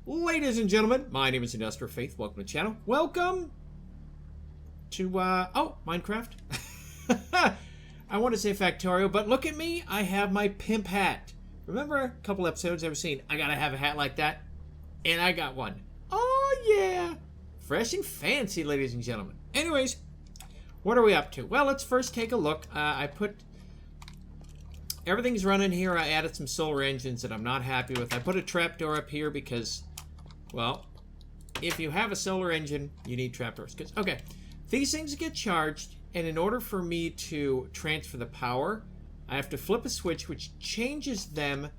Ladies and gentlemen, my name is Industrial Faith. Welcome to the channel. Welcome to, Minecraft. I want to say Factorio, but look at me. I have my pimp hat. Remember a couple episodes I've seen, I gotta have a hat like that? And I got one. Oh, yeah. Fresh and fancy, ladies and gentlemen. Anyways, what are we up to? Well, let's first take a look. Everything's running here. I added some solar engines that I'm not happy with. I put a trapdoor up here because, well, if you have a solar engine, you need trapdoors. Okay, these things get charged, and in order for me to transfer the power, I have to flip a switch which changes them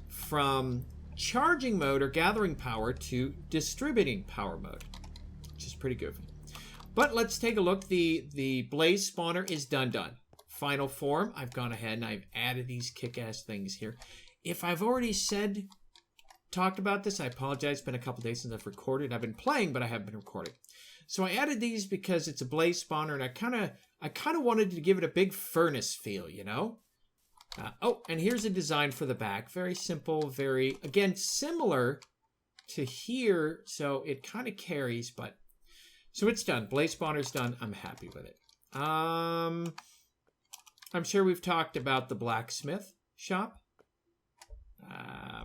from charging mode or gathering power to distributing power mode, which is pretty goofy. But let's take a look. The blaze spawner is done. Final form, I've gone ahead and I've added these kick-ass things here. If I've already talked about this, I apologize. It's been a couple days since I've recorded. I've been playing, but I haven't been recording. So I added these because it's a blaze spawner, and I kind of wanted to give it a big furnace feel, you know? And here's a design for the back. Very simple, very, again, similar to here, so it kind of carries, but... So it's done. Blaze spawner's done. I'm happy with it. I'm sure we've talked about the blacksmith shop.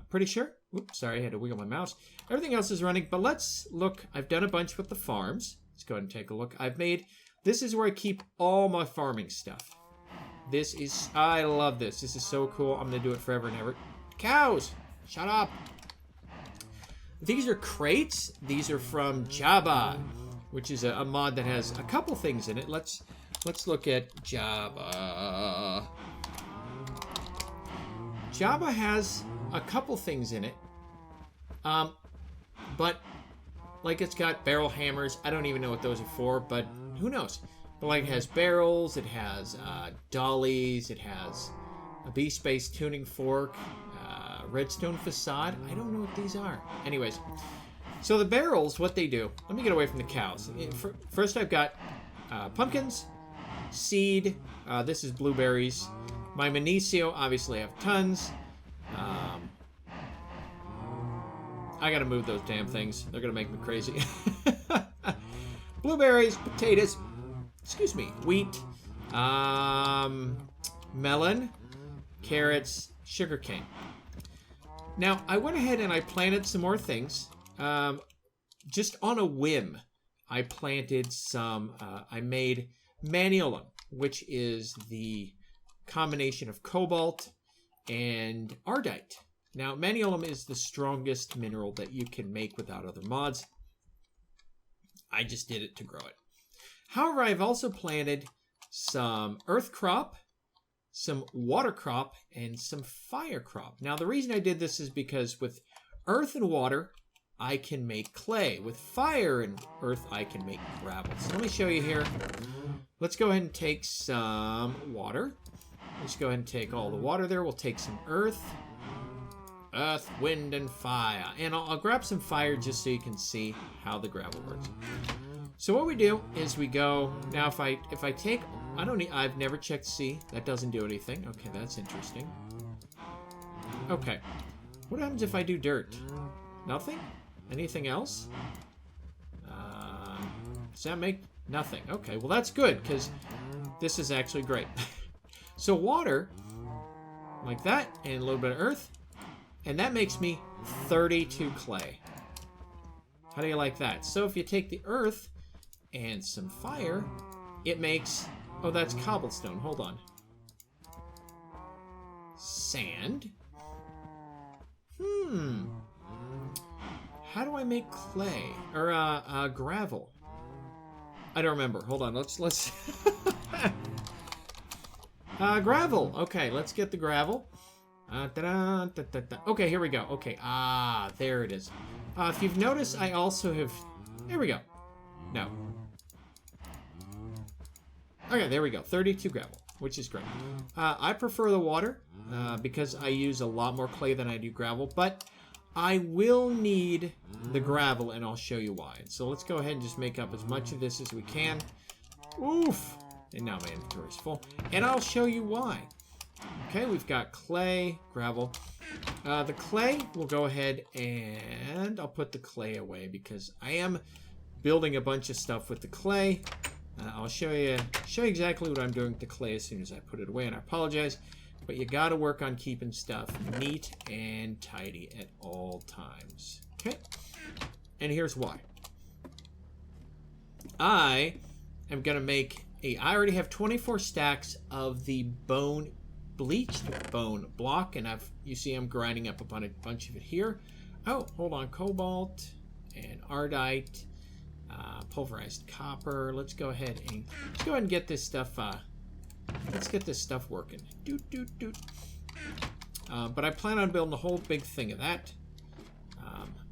Pretty sure. Oops, sorry, I had to wiggle my mouse. Everything else is running, but let's look. I've done a bunch with the farms. Let's go ahead and take a look. This is where I keep all my farming stuff. I love this. This is so cool. I'm going to do it forever and ever. Cows! Shut up! These are crates. These are from Java, which is a mod that has a couple things in it. Let's look at Java. Java has a couple things in it. But, like, it's got barrel hammers. I don't even know what those are for, but who knows? But, like, it has barrels, it has dollies, it has a B-Space tuning fork, redstone facade. I don't know what these are. Anyways, so the barrels, what they do, let me get away from the cows. First, I've got pumpkins, seed, this is blueberries. My Minicio, obviously I have tons. I gotta move those damn things. They're gonna make me crazy. Blueberries, potatoes, excuse me, wheat, melon, carrots, sugarcane. Now, I went ahead and I planted some more things. Just on a whim, I planted some, I made maniolum, which is the combination of cobalt and ardite. Now, maniolum is the strongest mineral that you can make without other mods. I just did it to grow it. However, I've also planted some earth crop, some water crop, and some fire crop. Now, the reason I did this is because with earth and water, I can make clay. With fire and earth, I can make gravel. So let me show you here. Let's go ahead and take some water. Let's go ahead and take all the water there. We'll take some earth, wind, and fire. And I'll grab some fire just so you can see how the gravel works. So what we do is we go, now if I take, I've never checked C. That doesn't do anything. Okay, that's interesting. Okay. What happens if I do dirt? Nothing? Anything else? Does that make nothing? Okay, well that's good, because this is actually great. So water, like that, and a little bit of earth, and that makes me 32 clay. How do you like that? So if you take the earth and some fire, it makes, oh, that's cobblestone. Hold on. Sand. How do I make clay? Or, gravel? I don't remember. Hold on. Let's... gravel. Okay, let's get the gravel. Okay, here we go. Okay, there it is. If you've noticed, I also have... There we go. No. Okay, there we go. 32 gravel, which is great. I prefer the water because I use a lot more clay than I do gravel, but I will need the gravel, and I'll show you why. So let's go ahead and just make up as much of this as we can. Oof! And now my inventory's full. And I'll show you why. Okay, we've got clay, gravel. The clay, we'll go ahead and I'll put the clay away because I am building a bunch of stuff with the clay. I'll show you exactly what I'm doing with the clay as soon as I put it away, and I apologize, but you got to work on keeping stuff neat and tidy at all times. Okay, and here's why. I am gonna make I already have 24 stacks of the bleached bone block, and you see I'm grinding up a bunch of it here. Oh, hold on, cobalt and ardite. Pulverized copper. Let's go ahead and get this stuff. Let's get this stuff working. But I plan on building a whole big thing of that.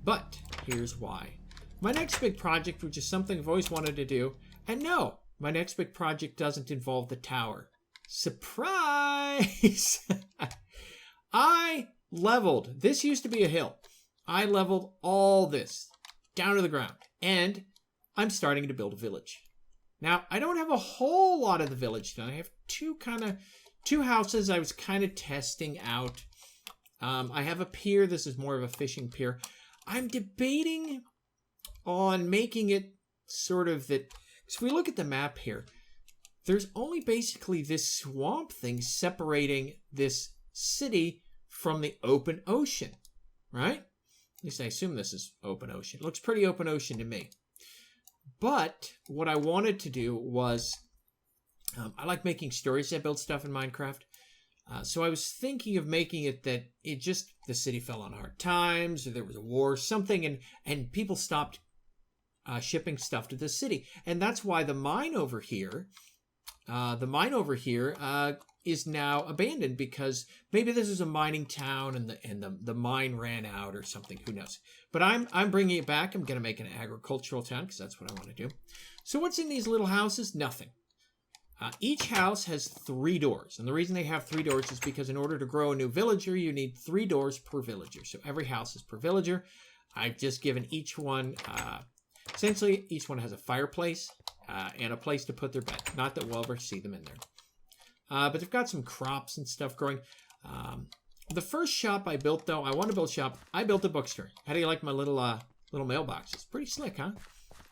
But here's why. My next big project, which is something I've always wanted to do, and no, my next big project doesn't involve the tower. Surprise! I leveled. This used to be a hill. I leveled all this down to the ground, and I'm starting to build a village. Now, I don't have a whole lot of the village done. I have two houses I was kind of testing out. I have a pier. This is more of a fishing pier. I'm debating on making it sort of that. So if we look at the map here, there's only basically this swamp thing separating this city from the open ocean, right? At least I assume this is open ocean. It looks pretty open ocean to me. But what I wanted to do was, I like making stories. I build stuff in Minecraft. So I was thinking of making it that the city fell on hard times, or there was a war, something, and people stopped shipping stuff to the city. And that's why the mine over here is now abandoned, because maybe this is a mining town and the mine ran out or something. Who knows? But I'm bringing it back. I'm going to make an agricultural town because that's what I want to do. So what's in these little houses? Nothing. Each house has 3 doors. And the reason they have 3 doors is because in order to grow a new villager, you need 3 doors per villager. So every house is per villager. I've just given each one, essentially each one has a fireplace and a place to put their bed. Not that we'll ever see them in there. But they've got some crops and stuff growing. The first shop I built, though, I want to build a shop. I built a bookstore. How do you like my little mailbox? It's pretty slick, huh?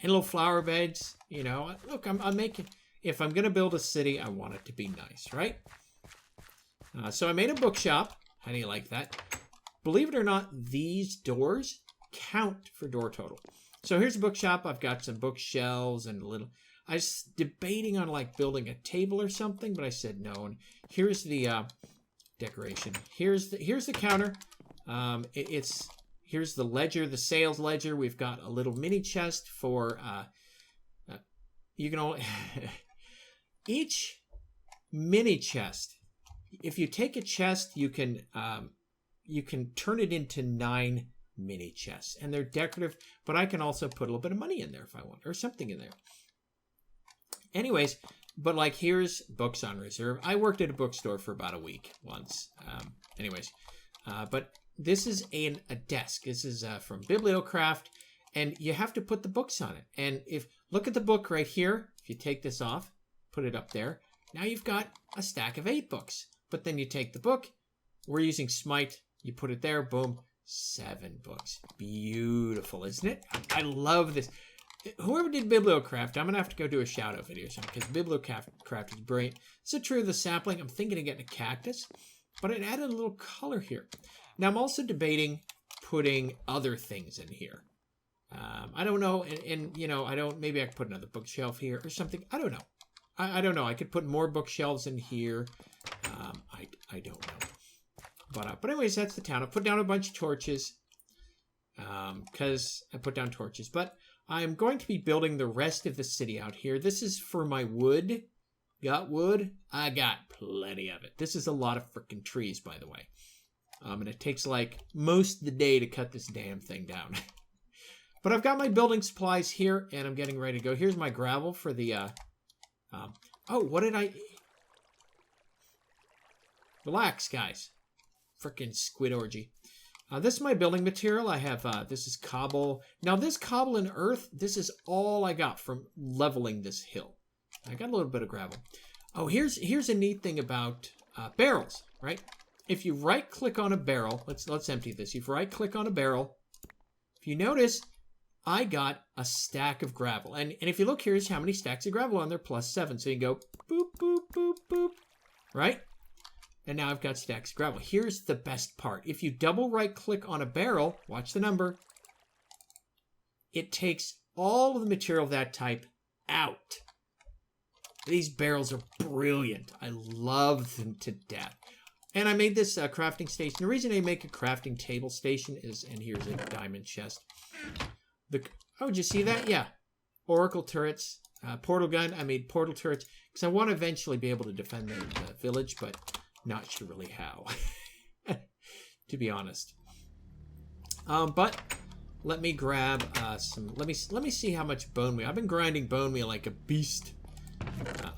And little flower beds. You know, look, I'm making. If I'm gonna build a city, I want it to be nice, right? So I made a bookshop. How do you like that? Believe it or not, these doors count for door total. So here's a bookshop. I've got some bookshelves and a little. I was debating on like building a table or something, but I said no. And here's the decoration. Here's the counter. Here's the ledger, the sales ledger. We've got a little mini chest for you can only each mini chest. If you take a chest, you can turn it into 9 mini chests, and they're decorative. But I can also put a little bit of money in there if I want, or something in there. Anyways, but like here's books on reserve. I worked at a bookstore for about a week once. But this is a desk. This is from Bibliocraft, and you have to put the books on it. And look at the book right here. If you take this off, put it up there. Now you've got a stack of 8 books. But then you take the book. We're using Smite. You put it there. Boom. 7 books. Beautiful, isn't it? I love this. Whoever did Bibliocraft, I'm going to have to go do a shout-out video or something, because Bibliocraft is brilliant. So true of the sapling. I'm thinking of getting a cactus, but it added a little color here. Now, I'm also debating putting other things in here. I don't know, and you know, maybe I could put another bookshelf here or something. I don't know. I don't know. I could put more bookshelves in here. I don't know. But anyways, that's the town. I put down a bunch of torches, because I put down torches. But I'm going to be building the rest of the city out here. This is for my wood. Got wood? I got plenty of it. This is a lot of freaking trees, by the way. And it takes like most of the day to cut this damn thing down. But I've got my building supplies here, and I'm getting ready to go. Here's my gravel for the, oh, what did I... Relax, guys. Frickin' squid orgy. This is my building material. I have, this is cobble. Now, this cobble and earth, this is all I got from leveling this hill. I got a little bit of gravel. Oh, here's a neat thing about barrels. right? If you right-click on a barrel, let's empty this. If you right-click on a barrel, if you notice, I got a stack of gravel. And if you look, here's how many stacks of gravel on there, +7. So you can go boop, boop, boop, boop, right? And now I've got stacks of gravel. Here's the best part. If you double right-click on a barrel, watch the number, it takes all of the material of that type out. These barrels are brilliant. I love them to death. And I made this crafting station. The reason I make a crafting table station is, and here's a diamond chest. Oh, did you see that? Yeah. Oracle turrets, portal gun. I made portal turrets because I want to eventually be able to defend the village, but not sure really how, to be honest. But let me grab some. Let me see how much bone meal. I've been grinding bone meal like a beast.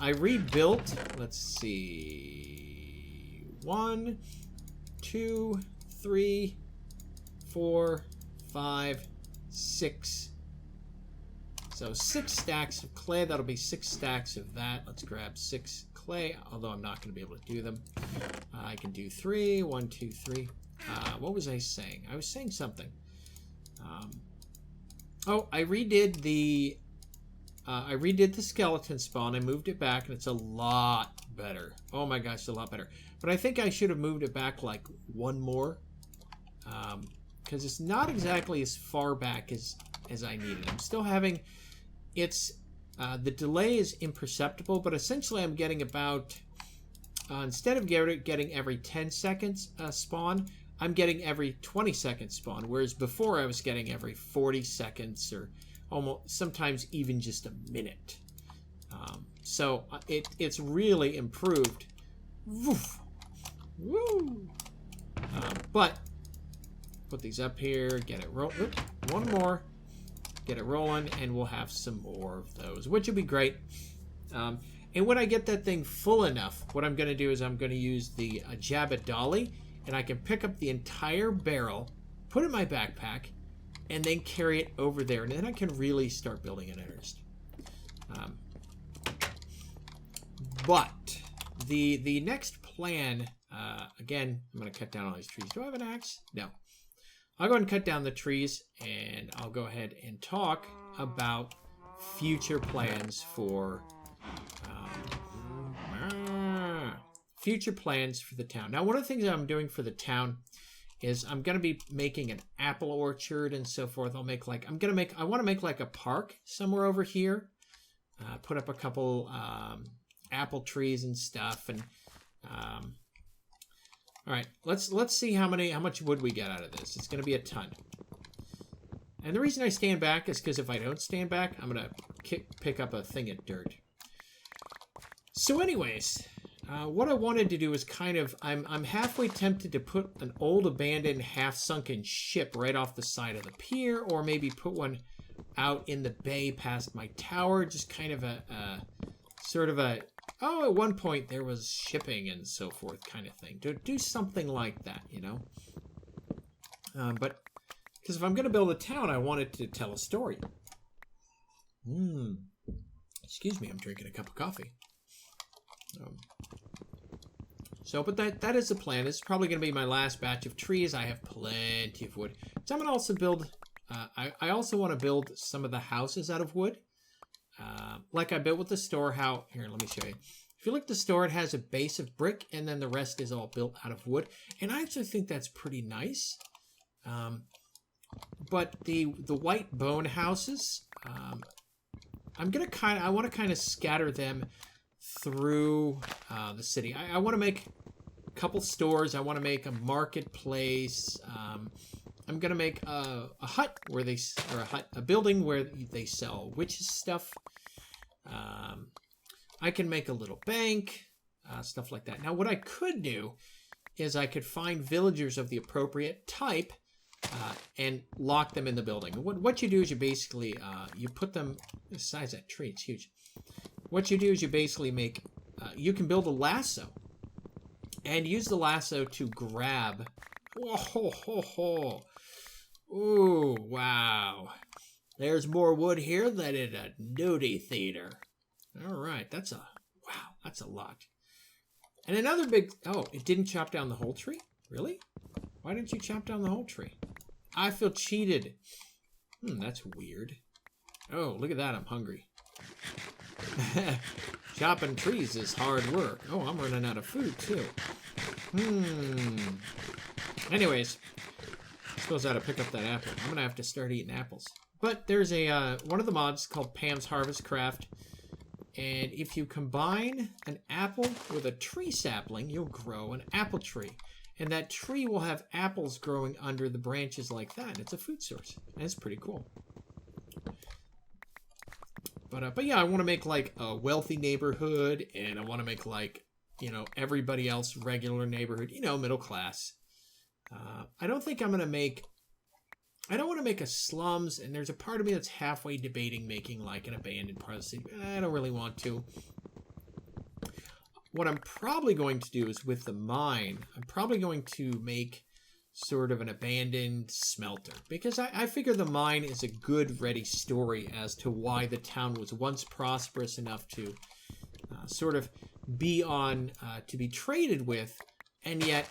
I rebuilt. Let's see. 1, 2, 3, 4, 5, 6. So 6 stacks of clay. That'll be 6 stacks of that. Let's grab 6 clay, although I'm not going to be able to do them. I can do 3. 1, 2, 3. What was I saying? I was saying something. Oh, I redid the skeleton spawn. I moved it back, and it's a lot better. Oh my gosh, a lot better. But I think I should have moved it back like 1 more, because it's not exactly as far back as I needed. I'm still having, the delay is imperceptible, but essentially I'm getting about, instead of getting every 10 seconds spawn, I'm getting every 20 seconds spawn, whereas before I was getting every 40 seconds or almost sometimes even just a minute. So it's really improved. Woof. Woo! But put these up here, get it rolling. One more, get it rolling, and we'll have some more of those, which will be great. And when I get that thing full enough, what I'm going to do is I'm going to use the Jabba Dolly, and I can pick up the entire barrel, put it in my backpack, and then carry it over there, and then I can really start building in earnest. But the next plan, again, I'm going to cut down all these trees. Do I have an axe? No. I'll go ahead and cut down the trees, and I'll go ahead and talk about future plans for the town. Now, one of the things that I'm doing for the town is I'm going to be making an apple orchard and so forth. I want to make like a park somewhere over here. Put up a couple apple trees and stuff. And all right, let's see how much wood we get out of this. It's going to be a ton. And the reason I stand back is because if I don't stand back, I'm going to pick up a thing of dirt. So anyways, what I wanted to do is I'm halfway tempted to put an old abandoned half-sunken ship right off the side of the pier, or maybe put one out in the bay past my tower, just kind of at one point there was shipping and so forth kind of thing. To do something like that, you know? But, because if I'm going to build a town, I wanted to tell a story. Excuse me, I'm drinking a cup of coffee. But that is the plan. This is probably going to be my last batch of trees. I have plenty of wood. So I'm going to also build, I also want to build some of the houses out of wood. Like I built with the store. Here, let me show you. If you look at the store, it has a base of brick, and then the rest is all built out of wood. And I actually think that's pretty nice. But the white bone houses, I want to kind of scatter them through the city. I want to make a couple stores. I want to make a marketplace. I'm gonna make a hut where a building where they sell witches stuff. I can make a little bank, stuff like that. Now, what I could do is I could find villagers of the appropriate type and lock them in the building. What you do is you basically you put them. The size of that tree, it's huge. What you do is you basically make, you can build a lasso and use the lasso to grab. Ooh, wow. There's more wood here than in a nudie theater. All right, that's a lot. And another big... Oh, it didn't chop down the whole tree? Really? Why didn't you chop down the whole tree? I feel cheated. That's weird. Oh, look at that. I'm hungry. Chopping trees is hard work. Oh, I'm running out of food, too. Anyways, I suppose I ought to pick up that apple. I'm going to have to start eating apples. But there's a one of the mods called Pam's Harvest Craft. And if you combine an apple with a tree sapling, you'll grow an apple tree. And that tree will have apples growing under the branches like that. It's a food source. And it's pretty cool. But yeah, I want to make like a wealthy neighborhood. And I want to make like, you know, everybody else regular neighborhood. You know, middle class. I don't think I'm going to make... I don't want to make a slums, and there's a part of me that's halfway debating making like an abandoned part of the city. I don't really want to. What I'm probably going to do is with the mine, I'm probably going to make sort of an abandoned smelter. Because I figure the mine is a good, ready story as to why the town was once prosperous enough to sort of be on, to be traded with, and yet...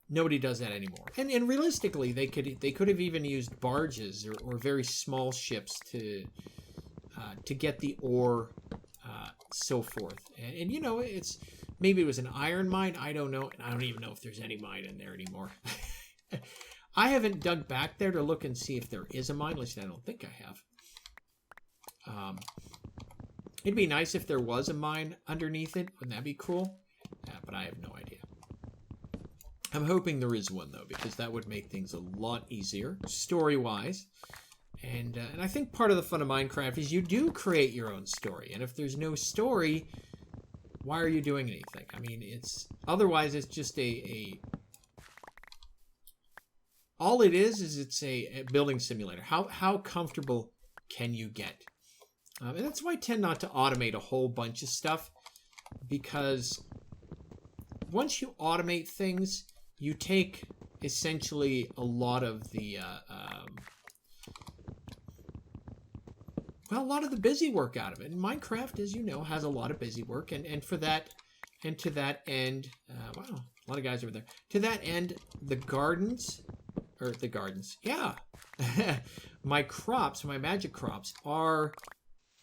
nobody does that anymore. And realistically, they could have even used barges or very small ships to get the ore, so forth. And you know, maybe it was an iron mine. I don't know, and I don't even know if there's any mine in there anymore. I haven't dug back there to look and see if there is a mine. At least I don't think I have. It'd be nice if there was a mine underneath it. Wouldn't that be cool? But I have no idea. I'm hoping there is one, though, because that would make things a lot easier, story-wise. And I think part of the fun of Minecraft is you do create your own story. And if there's no story, why are you doing anything? I mean, otherwise it's just all it is it's a building simulator. How comfortable can you get? And that's why I tend not to automate a whole bunch of stuff, because once you automate things, you take essentially a lot of the a lot of the busy work out of it. And Minecraft, as you know, has a lot of busy work, and for that, and to that end, wow, a lot of guys over there. To that end, the gardens, yeah, my crops, my magic crops, are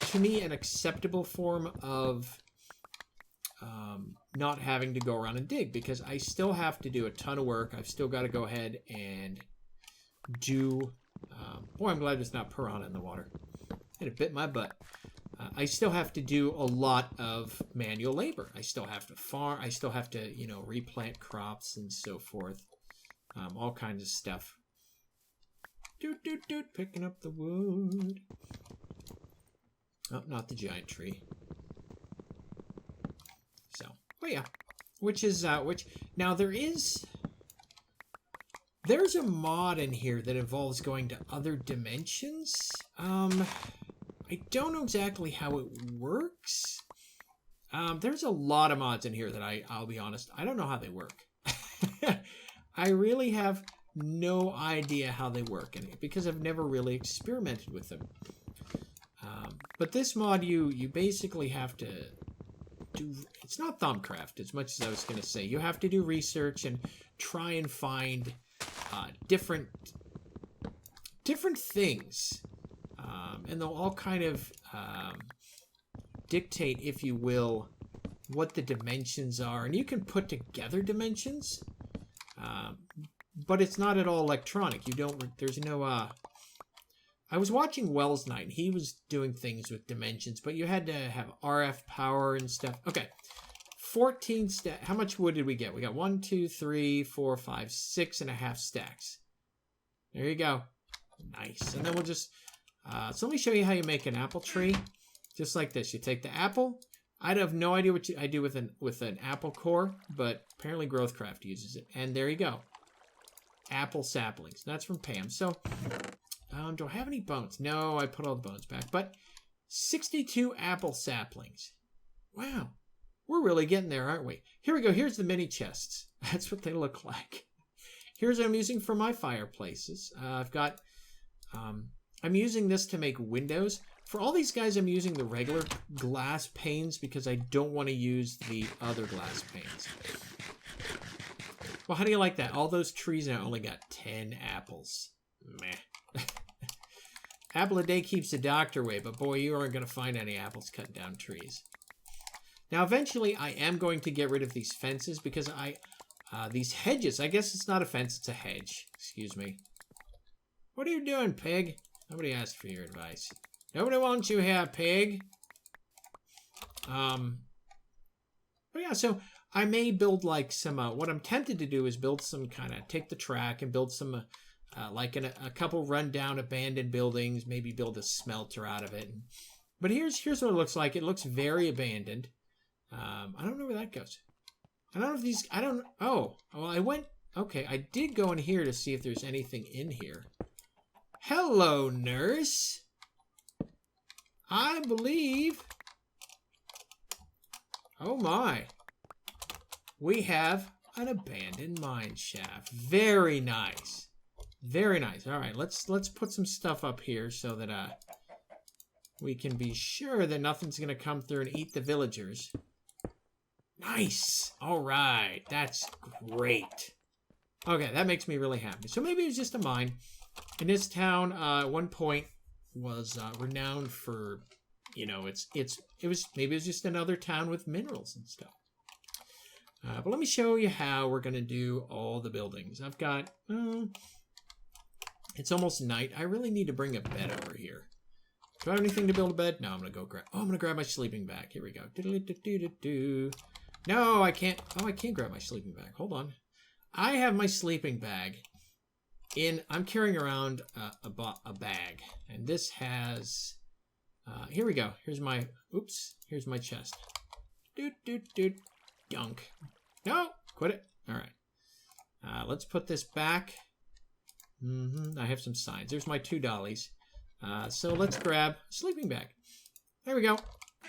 to me an acceptable form of not having to go around and dig, because I still have to do a ton of work. I've still got to go ahead and do... boy, I'm glad there's not piranha in the water. It bit my butt. I still have to do a lot of manual labor. I still have to farm. I still have to, you know, replant crops and so forth. All kinds of stuff. Picking up the wood. Oh, not the giant tree. So, but yeah, which now there's a mod in here that involves going to other dimensions. I don't know exactly how it works. There's a lot of mods in here that I'll be honest, I don't know how they work. I really have no idea how they work, because I've never really experimented with them. But this mod, you basically have to do... It's not Thumbcraft as much as I was going to say. You have to do research and try and find different things. And they'll all kind of dictate, if you will, what the dimensions are. And you can put together dimensions, but it's not at all electronic. There's no... I was watching Wells Night, and he was doing things with dimensions, but you had to have RF power and stuff. Okay, 14 stacks. How much wood did we get? We got 1, 2, 3, 4, 5, 6.5 stacks. There you go. Nice. And then we'll just... so let me show you how you make an apple tree. Just like this. You take the apple. I have no idea what I do with an apple core, but apparently Growthcraft uses it. And there you go. Apple saplings. That's from Pam. So... do I have any bones? No, I put all the bones back. But 62 apple saplings. Wow. We're really getting there, aren't we? Here we go. Here's the mini chests. That's what they look like. Here's what I'm using for my fireplaces. I've got I'm using this to make windows. For all these guys, I'm using the regular glass panes because I don't want to use the other glass panes. Well, how do you like that? All those trees and I only got 10 apples. Meh. Apple a day keeps the doctor away, but boy, you aren't going to find any apples cutting down trees. Now, eventually, I am going to get rid of these fences because these hedges, I guess it's not a fence, it's a hedge. Excuse me. What are you doing, pig? Nobody asked for your advice. Nobody wants you here, pig. But yeah, so I may build like some, what I'm tempted to do is build some kind of, take the track and build some, like a couple rundown abandoned buildings, maybe build a smelter out of it. But here's what it looks like. It looks very abandoned. I don't know where that goes. I don't know if these, oh, well, I went, okay, I did go in here to see if there's anything in here. Hello, nurse. I believe, oh my, we have an abandoned mine shaft. Very nice. Very nice. All right, let's put some stuff up here so that we can be sure that nothing's going to come through and eat the villagers. Nice. All right. That's great. Okay, that makes me really happy. So maybe it's just a mine. And this town, at one point, was renowned for, you know, maybe it was just another town with minerals and stuff. But let me show you how we're going to do all the buildings. I've got, it's almost night. I really need to bring a bed over here. Do I have anything to build a bed? No, I'm going to go grab, I'm going to grab my sleeping bag. Here we go. No, I can't. Oh, I can't grab my sleeping bag. Hold on. I have my sleeping bag I'm carrying around a bag. And this has, here we go. Here's my chest. Dunk. No, quit it. All right. Let's put this back. I have some signs. There's my 2 dollies. So let's grab a sleeping bag. There we go.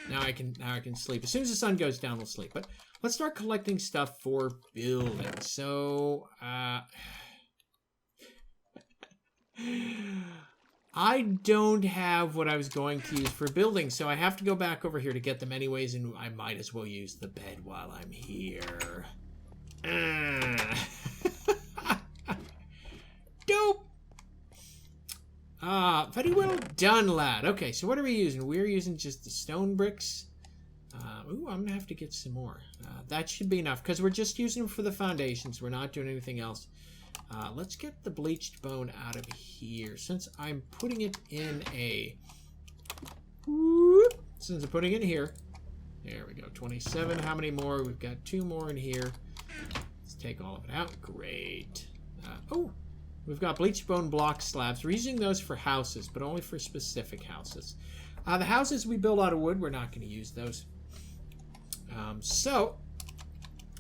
Now I can sleep. As soon as the sun goes down, we'll sleep. But let's start collecting stuff for building. So, I don't have what I was going to use for building, so I have to go back over here to get them anyways, and I might as well use the bed while I'm here. Dope! Very well done, lad. Okay, so what are we using? We're using just the stone bricks. Ooh, I'm gonna have to get some more. That should be enough, because we're just using them for the foundations. We're not doing anything else. Let's get the bleached bone out of here. Since I'm putting it in a... Since I'm putting it in here. There we go, 27. How many more? We've got 2 more in here. Let's take all of it out. Great. Oh! We've got bleached bone block slabs. We're using those for houses, but only for specific houses. The houses we build out of wood, we're not going to use those.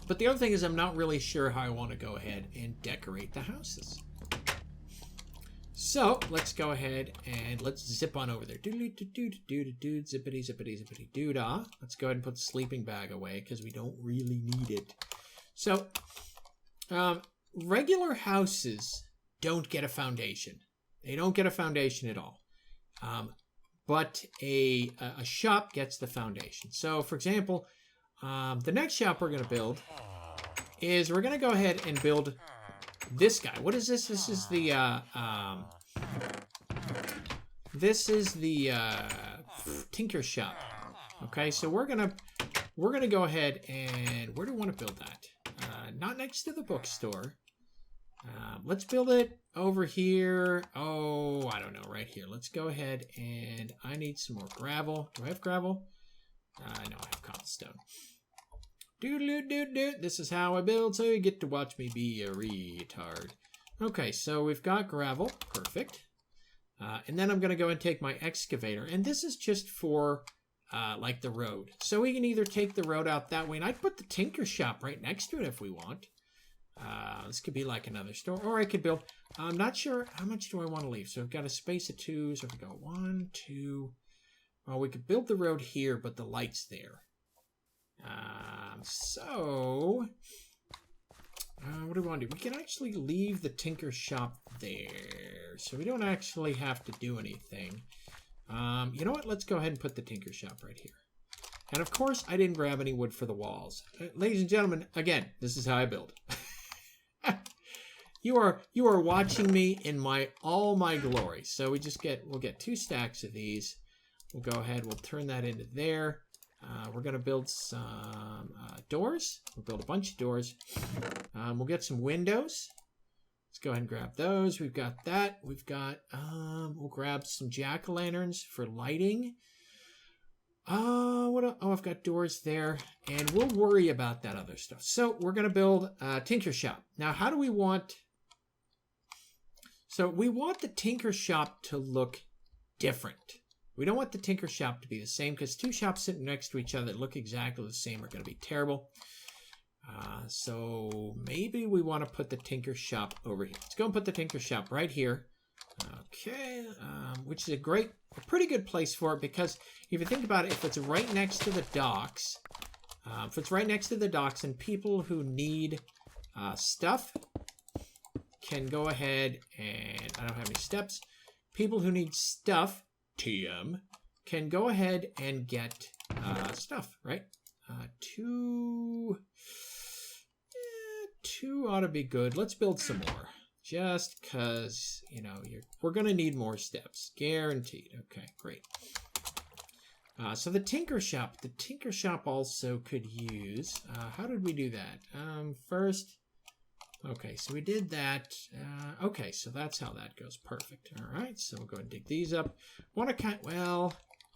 But the other thing is I'm not really sure how I want to go ahead and decorate the houses. So let's go ahead and let's zip on over there. Zippity, zippity, zippity, doo-dah. Let's go ahead and put the sleeping bag away because we don't really need it. So, regular houses don't get a foundation. They don't get a foundation at all. But a shop gets the foundation. So, for example, the next shop we're going to build is we're going to go ahead and build this guy. What is this? This is the tinker shop. Okay, so we're gonna go ahead and where do we want to build that? Not next to the bookstore. Let's build it over here. Oh, I don't know, right here. Let's go ahead and I need some more gravel. Do I have gravel? No, I have cobblestone. This is how I build, so you get to watch me be a retard. Okay, so we've got gravel. Perfect. And then I'm going to go and take my excavator. And this is just for, like, the road. So we can either take the road out that way, and I'd put the tinker shop right next to it if we want. This could be like another store. Or I could build... I'm not sure how much do I want to leave. So I've got a space of 2. So if we go 1, 2... Well, we could build the road here, but the light's there. So... what do we want to do? We can actually leave the tinker shop there, so we don't actually have to do anything. You know what? Let's go ahead and put the tinker shop right here. And of course, I didn't grab any wood for the walls. Ladies and gentlemen, again, this is how I build. You are watching me in all my glory. So we'll get 2 stacks of these. We'll go ahead, we'll turn that into there. We're gonna build some doors. We'll build a bunch of doors. We'll get some windows. Let's go ahead and grab those. We've got that. We've got we'll grab some jack-o'-lanterns for lighting. I've got doors there, and we'll worry about that other stuff. So we're gonna build a tinker shop. Now, how do we want? So we want the tinker shop to look different. We don't want the tinker shop to be the same, because 2 shops sitting next to each other that look exactly the same are going to be terrible. So maybe we want to put the tinker shop over here. Let's go and put the tinker shop right here. Okay, which is a pretty good place for it, because if you think about it, if it's right next to the docks, and people who need stuff can go ahead and, I don't have any steps, people who need stuff, TM, can go ahead and get stuff, right? 2 ought to be good. Let's build some more, just because, you know, we're going to need more steps, guaranteed. Okay, great. So the tinker shop also could use, how did we do that? First, okay, so we did that. Okay, so that's how that goes. Perfect. All right, so we'll go ahead and dig these up.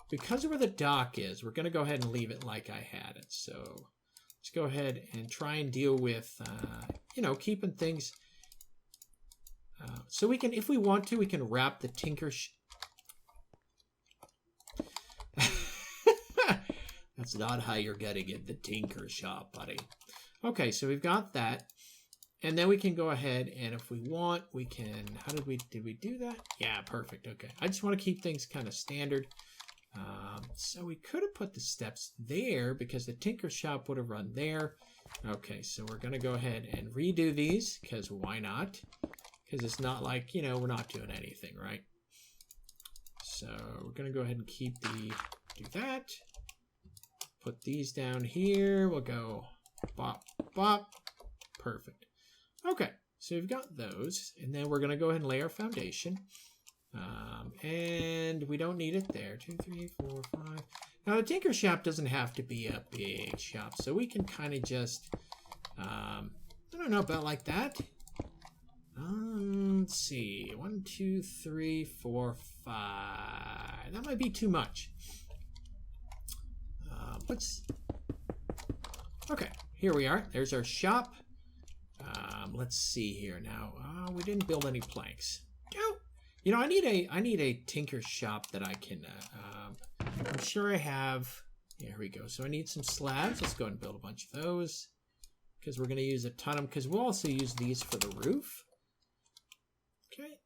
Because of where the dock is, we're going to go ahead and leave it like I had it. So let's go ahead and try and deal with, keeping things. So we can, if we want to, we can wrap the tinker. That's not how you're getting it, the tinker shop, buddy. Okay, so we've got that. And then we can go ahead, and if we want, we can, did we do that? Yeah, perfect, okay. I just want to keep things kind of standard. So we could have put the steps there, because the tinker shop would have run there. Okay, so we're going to go ahead and redo these, because why not? Because it's not like, we're not doing anything, right? So we're going to go ahead and do that. Put these down here. We'll go bop, bop. Perfect. Okay, so we've got those, and then we're going to go ahead and lay our foundation. And we don't need it there. 2, 3, 4, 5. Now, the tinker shop doesn't have to be a big shop, so we can kind of just, I don't know, about like that. Let's see. 1, 2, 3, 4, 5. That might be too much. Okay, here we are. There's our shop. Let's see here now. We didn't build any planks. I need a tinker shop that I can. I'm sure I have. Yeah, here we go. So I need some slabs. Let's go ahead and build a bunch of those, because we're going to use a ton of them. Because we'll also use these for the roof. Okay.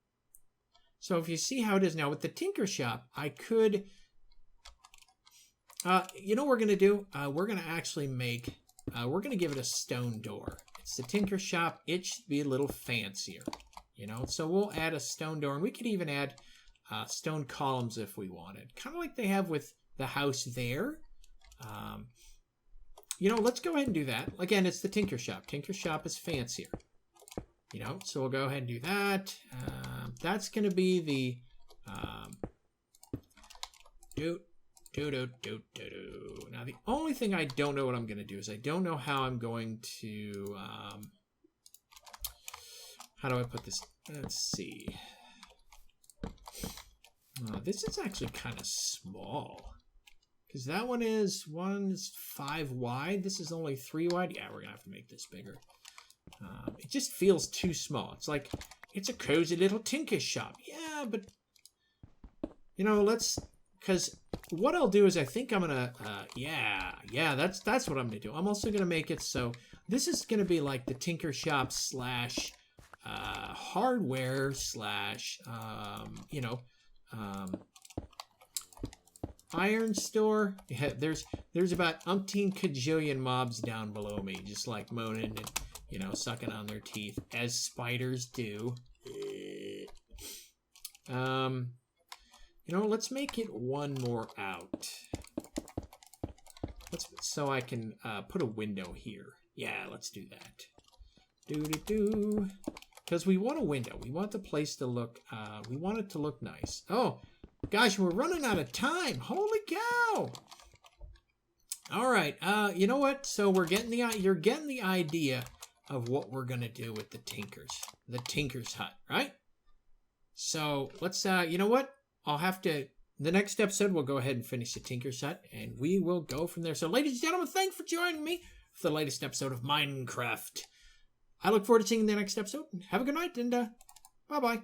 So if you see how it is now with the tinker shop, I could. You know what we're going to do? We're going to actually make. We're going to give it a stone door. It's the tinker shop. It should be a little fancier. So we'll add a stone door, and we could even add stone columns if we wanted, kind of like they have with the house there. Let's go ahead and do that. Again, it's the tinker shop. Tinker shop is fancier. So we'll go ahead and do that. That's going to be the Now, the only thing I don't know what I'm going to do is I don't know how I'm going to. How do I put this? Let's see. This is actually kind of small, because that one is 5 wide. This is only 3 wide. Yeah, we're gonna have to make this bigger. It just feels too small. It's like it's a cozy little tinker shop. Yeah, but because what I'll do is I think I'm gonna. That's what I'm gonna do. I'm also gonna make it so this is gonna be like the tinker shop / hardware / iron store. Yeah, there's about umpteen kajillion mobs down below me, just like moaning you know, sucking on their teeth, as spiders do. You know, let's make it one more out. So I can put a window here. Yeah, let's do that. Because we want a window. We want the place to look, we want it to look nice. Oh, gosh, we're running out of time. Holy cow. All right, you know what? So you're getting the idea of what we're going to do with the Tinker's hut, right? So let's, you know what? The next episode, we'll go ahead and finish the Tinker's hut, and we will go from there. So, ladies and gentlemen, thanks for joining me for the latest episode of Minecraft. I look forward to seeing you in the next episode. Have a good night, and bye-bye.